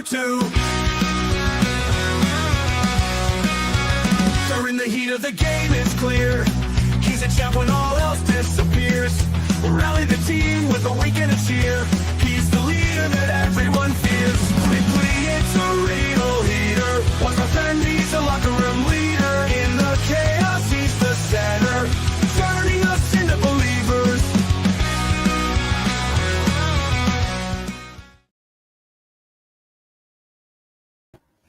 two. During the heat of the game, it's clear he's a champ when all else disappears. Rally the team with a wink and a cheer. He's the leader that everyone fears. Quickly, it's a real heater. Once my friend, he's a locker room leader. In the chaos, he's the center, turning us into believers.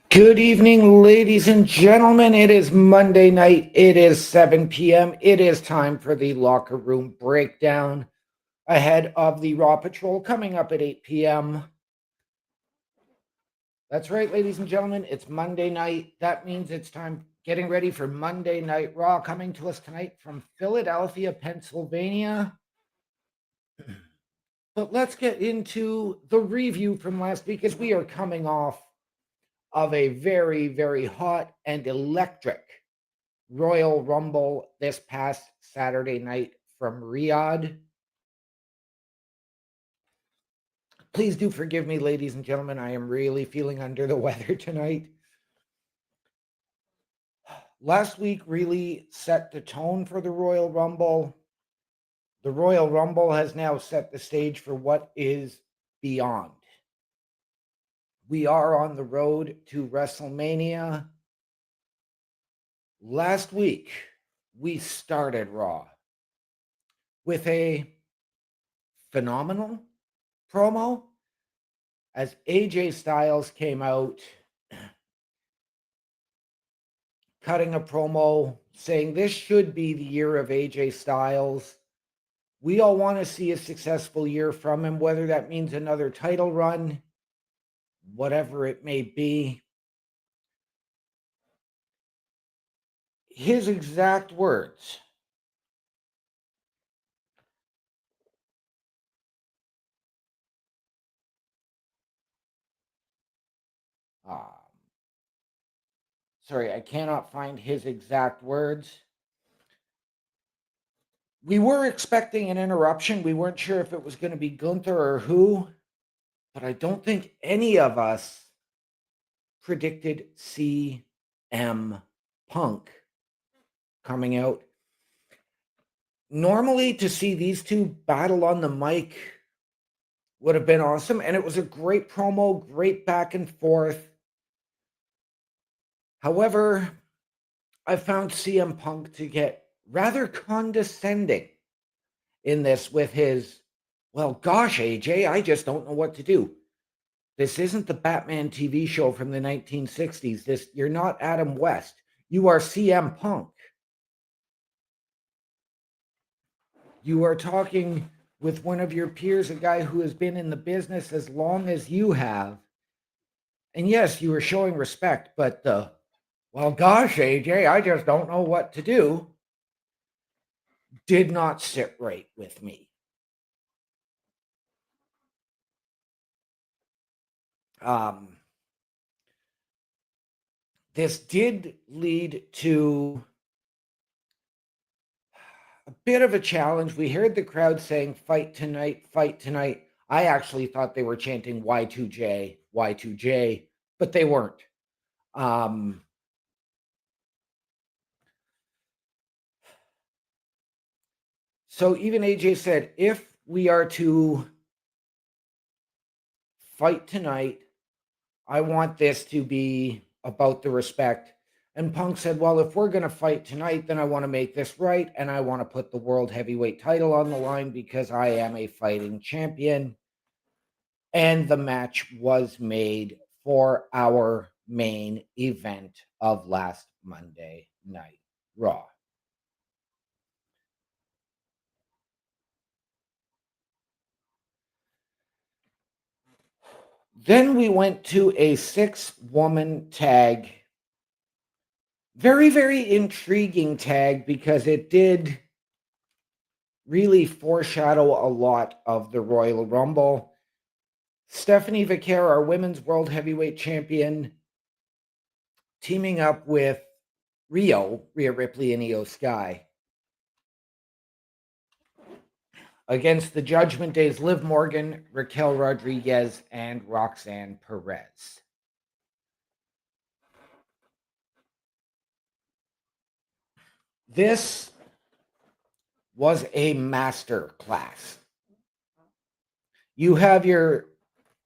Good evening, ladies and gentlemen. It is Monday night. It is 7 p.m. It is time for the locker room breakdown ahead of the Raw Patrol coming up at 8 p.m. That's right, ladies and gentlemen. It's Monday night. That means it's time getting ready for Monday Night Raw coming to us tonight from Philadelphia, Pennsylvania. But let's get into the review from last week as we are coming off of a very, very hot and electric Royal Rumble this past Saturday night from Riyadh. Please do forgive me, ladies and gentlemen. I am really feeling under the weather tonight. Last week really set the tone for the Royal Rumble. The Royal Rumble has now set the stage for what is beyond. We are on the road to WrestleMania. Last week, we started Raw with a phenomenal promo as AJ Styles came out cutting a promo saying this should be the year of AJ Styles. We all want to see a successful year from him, whether that means another title run, whatever it may be. His exact words. Sorry, I cannot find his exact words. We were expecting an interruption. We weren't sure if it was going to be Gunther or who, but I don't think any of us predicted CM Punk coming out. Normally, to see these two battle on the mic would have been awesome, and it was a great promo, great back and forth. However, I found CM Punk to get rather condescending in this with his, well, gosh, AJ, I just don't know what to do. This isn't the Batman TV show from the 1960s. You're not Adam West. You are CM Punk. You are talking with one of your peers, a guy who has been in the business as long as you have. And yes, you were showing respect, but well, gosh, AJ, I just don't know what to do, did not sit right with me. This did lead to a bit of a challenge. We heard the crowd saying, fight tonight, fight tonight. I actually thought they were chanting Y2J, Y2J, but they weren't. So even AJ said, if we are to fight tonight, I want this to be about the respect. And Punk said, well, if we're going to fight tonight, then I want to make this right. And I want to put the World Heavyweight title on the line because I am a fighting champion. And the match was made for our main event of last Monday Night Raw. Then we went to a 6-woman tag. Very, very intriguing tag because it did really foreshadow a lot of the Royal Rumble. Stephanie Vaquer, our women's World Heavyweight Champion, teaming up with Rhea Ripley, and Io Sky against the Judgment Day's Liv Morgan, Raquel Rodriguez, and Roxanne Perez. This was a master class. You have your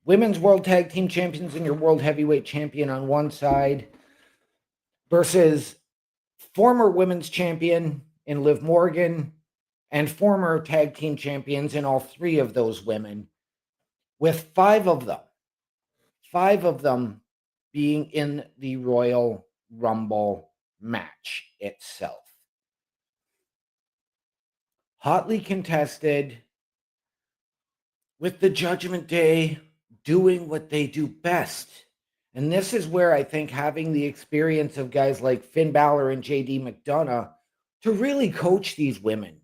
Women's World Tag Team Champions and your World Heavyweight Champion on one side versus former Women's Champion in Liv Morgan and former Tag Team Champions in all three of those women, with five of them being in the Royal Rumble match itself. Hotly contested, with the Judgment Day doing what they do best. And this is where I think having the experience of guys like Finn Balor and JD McDonough to really coach these women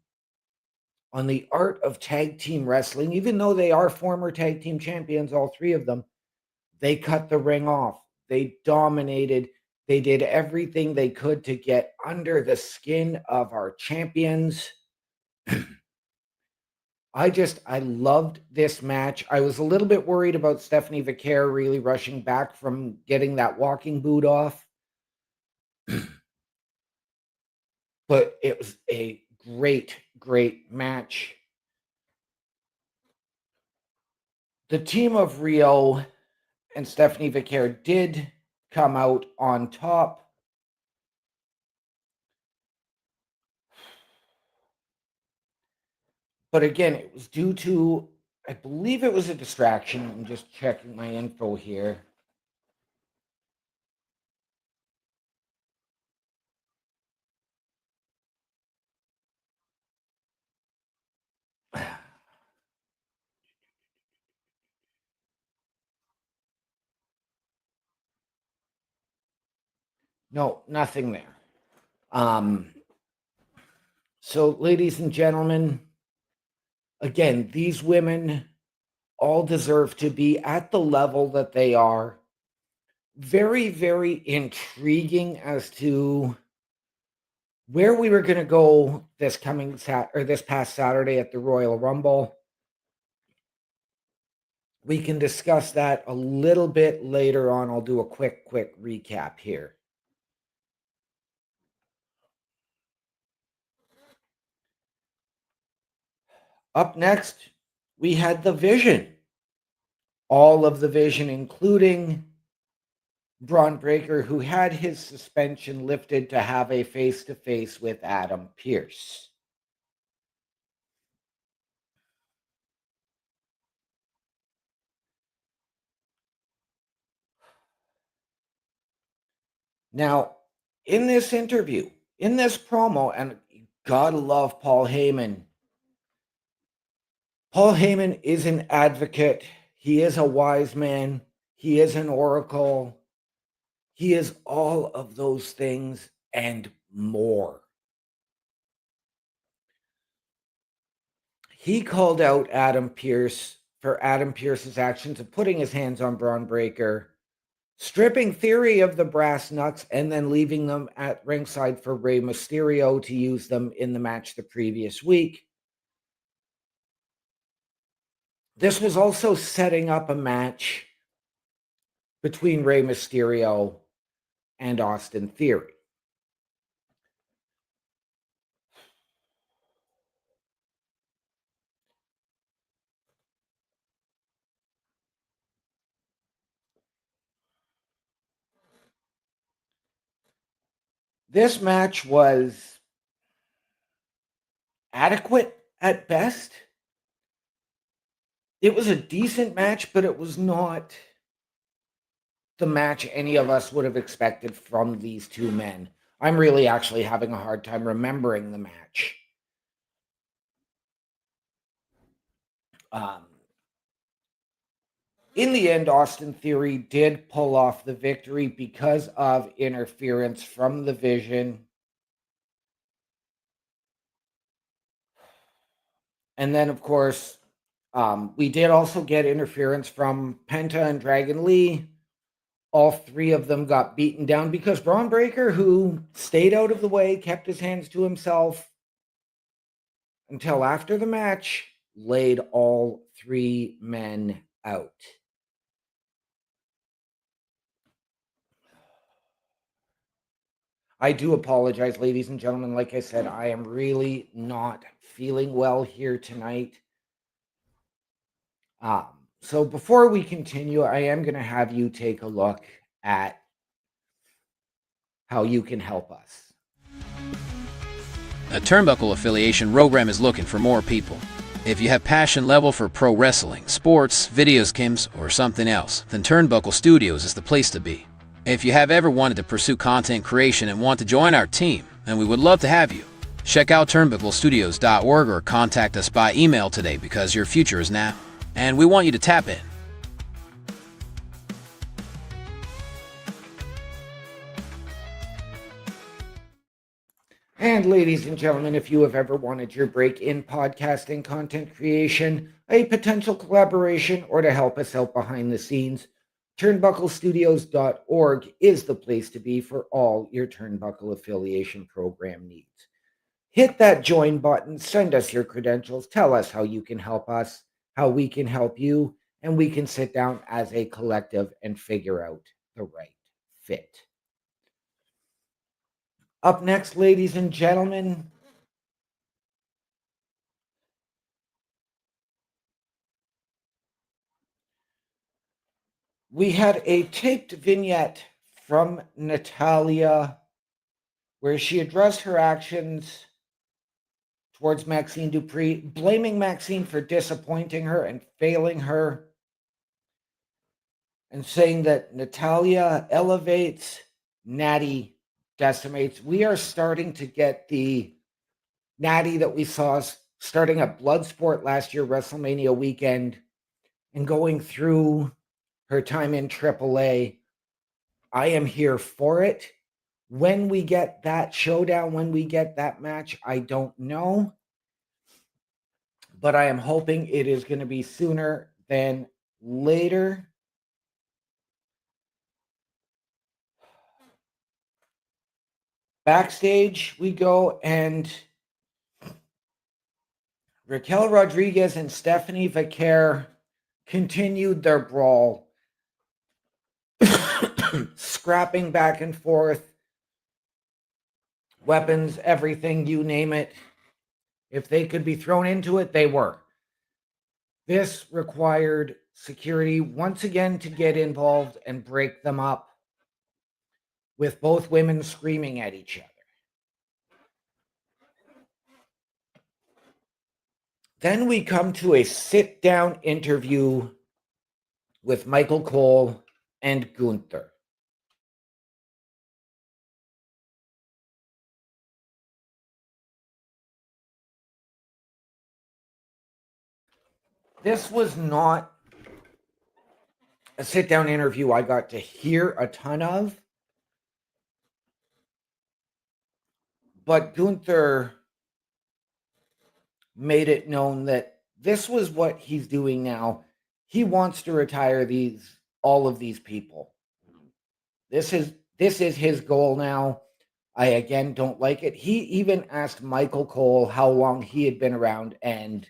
on the art of tag team wrestling, even though they are former tag team champions, all three of them, they cut the ring off. They dominated. They did everything they could to get under the skin of our champions. I loved this match. I was a little bit worried about Stephanie Vaquer really rushing back from getting that walking boot off. But it was a great, great match. The team of Rio and Stephanie Vaquer did come out on top. But again, it was due to, I believe it was a distraction. I'm just checking my info here. No, nothing there. So, ladies and gentlemen, again, these women all deserve to be at the level that they are. Very, very intriguing as to where we were going to go this past Saturday at the Royal Rumble. We can discuss that a little bit later on. I'll do a quick recap here. Up next, we had the Vision. All of the Vision, including Braun Breaker, who had his suspension lifted to have a face-to-face with Adam Pearce. Now, in this interview, in this promo, and you gotta love Paul Heyman. Paul Heyman is an advocate. He is a wise man. He is an oracle. He is all of those things and more. He called out Adam Pearce for Adam Pearce's actions of putting his hands on Braun Breaker, stripping Theory of the brass knucks, and then leaving them at ringside for Rey Mysterio to use them in the match the previous week. This was also setting up a match between Rey Mysterio and Austin Theory. This match was adequate at best. It was a decent match, but it was not the match any of us would have expected from these two men. I'm really actually having a hard time remembering the match. In the end, Austin Theory did pull off the victory because of interference from the Vision. And then, of course, we did also get interference from Penta and Dragon Lee. All three of them got beaten down because Braun Breaker, who stayed out of the way, kept his hands to himself until after the match, laid all three men out. I do apologize, ladies and gentlemen. Like I said, I am really not feeling well here tonight. So before we continue, I am going to have you take a look at how you can help us. A Turnbuckle affiliation program is looking for more people. If you have passion level for pro wrestling, sports, video games, or something else, then Turnbuckle Studios is the place to be. If you have ever wanted to pursue content creation and want to join our team, then we would love to have you. Check out turnbucklestudios.org or contact us by email today because your future is now, and we want you to tap in. And ladies and gentlemen, if you have ever wanted your break in podcasting content creation, a potential collaboration, or to help us out behind the scenes, turnbucklestudios.org is the place to be for all your Turnbuckle affiliation program needs. Hit that join button, send us your credentials, tell us how you can help us, how we can help you, and we can sit down as a collective and figure out the right fit. Up next, ladies and gentlemen, we had a taped vignette from Natalia where she addressed her actions towards Maxine Dupree, blaming Maxine for disappointing her and failing her, and saying that Natalia elevates, Natty decimates. We are starting to get the Natty that we saw starting at Bloodsport last year, WrestleMania weekend, and going through her time in AAA. I am here for it. When we get that showdown, when we get that match, I don't know. But I am hoping it is going to be sooner than later. Backstage we go, and Raquel Rodriguez and Stephanie Vaquer continued their brawl, scrapping back and forth, weapons, everything, you name it. If they could be thrown into it, they were. This required security once again to get involved and break them up, with both women screaming at each other. Then we come to a sit-down interview with Michael Cole and Gunther. This was not a sit-down interview I got to hear a ton of, but Gunther made it known that this was what he's doing now. He wants to retire all of these people. This is his goal now. I again don't like it. He even asked Michael Cole how long he had been around, and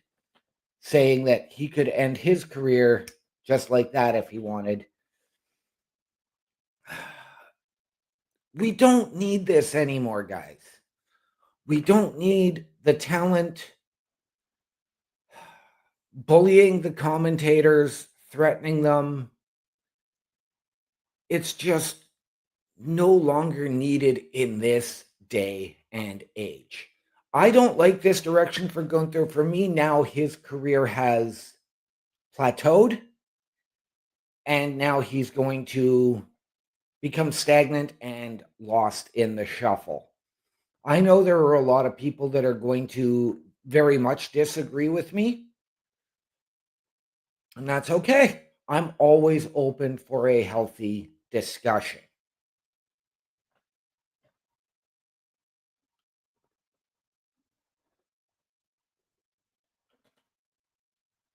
saying that he could end his career just like that if he wanted. We don't need this anymore, guys. We don't need the talent bullying the commentators, threatening them. It's just no longer needed in this day and age. I don't like this direction for Gunther. For me now, his career has plateaued, and now he's going to become stagnant and lost in the shuffle. I know there are a lot of people that are going to very much disagree with me, and that's okay. I'm always open for a healthy discussion.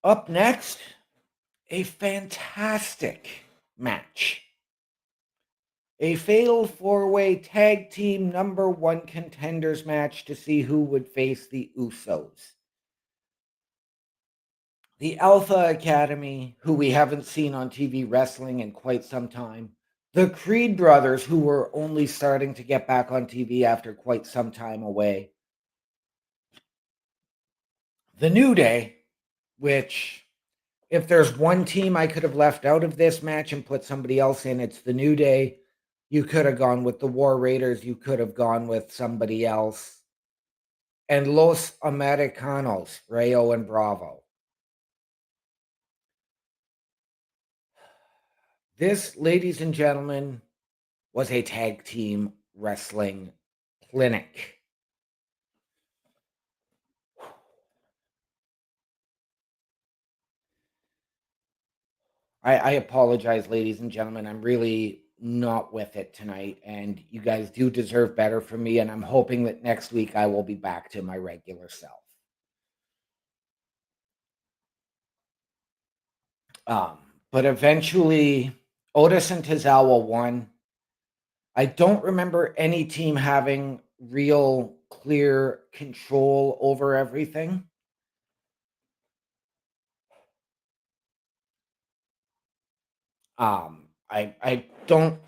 Up next, a fantastic match. A fatal four-way tag team #1 contenders match to see who would face the Usos. The Alpha Academy, who we haven't seen on TV wrestling in quite some time, The Creed brothers, who were only starting to get back on TV after quite some time away. The New Day, which, if there's one team I could have left out of this match and put somebody else in, it's the New Day. You could have gone with the War Raiders. You could have gone with somebody else. And Los Americanos, Rayo and Bravo. This, ladies and gentlemen, was a tag team wrestling clinic. I apologize, ladies and gentlemen. I'm really not with it tonight, and you guys do deserve better from me, and I'm hoping that next week I will be back to my regular self. But eventually, Otis and Tozawa won. I don't remember any team having real clear control over everything. I don't.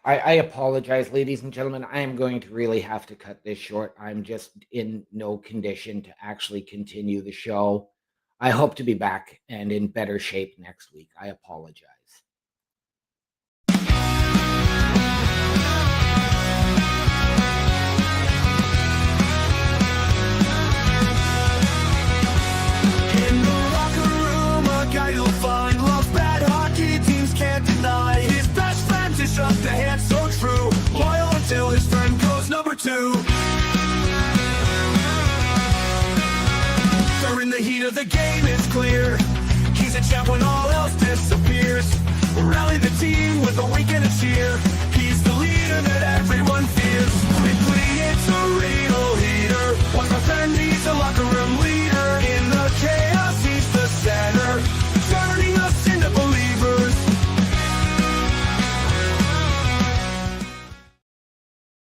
I apologize, ladies and gentlemen. I am going to really have to cut this short. I'm just in no condition to actually continue the show. I hope to be back and in better shape next week. I apologize. In the locker room, a guy you'll find loves bad hockey, teams can't deny. His best friend is just a hand so true, loyal until his friend goes number 2. They're in the heat of the game, it's clear. He's a champ when all else disappears. Rally the team with a wink and a cheer. He's the leader that everyone fears. Quickly, it's a real heater. One more friend needs a locker room leader.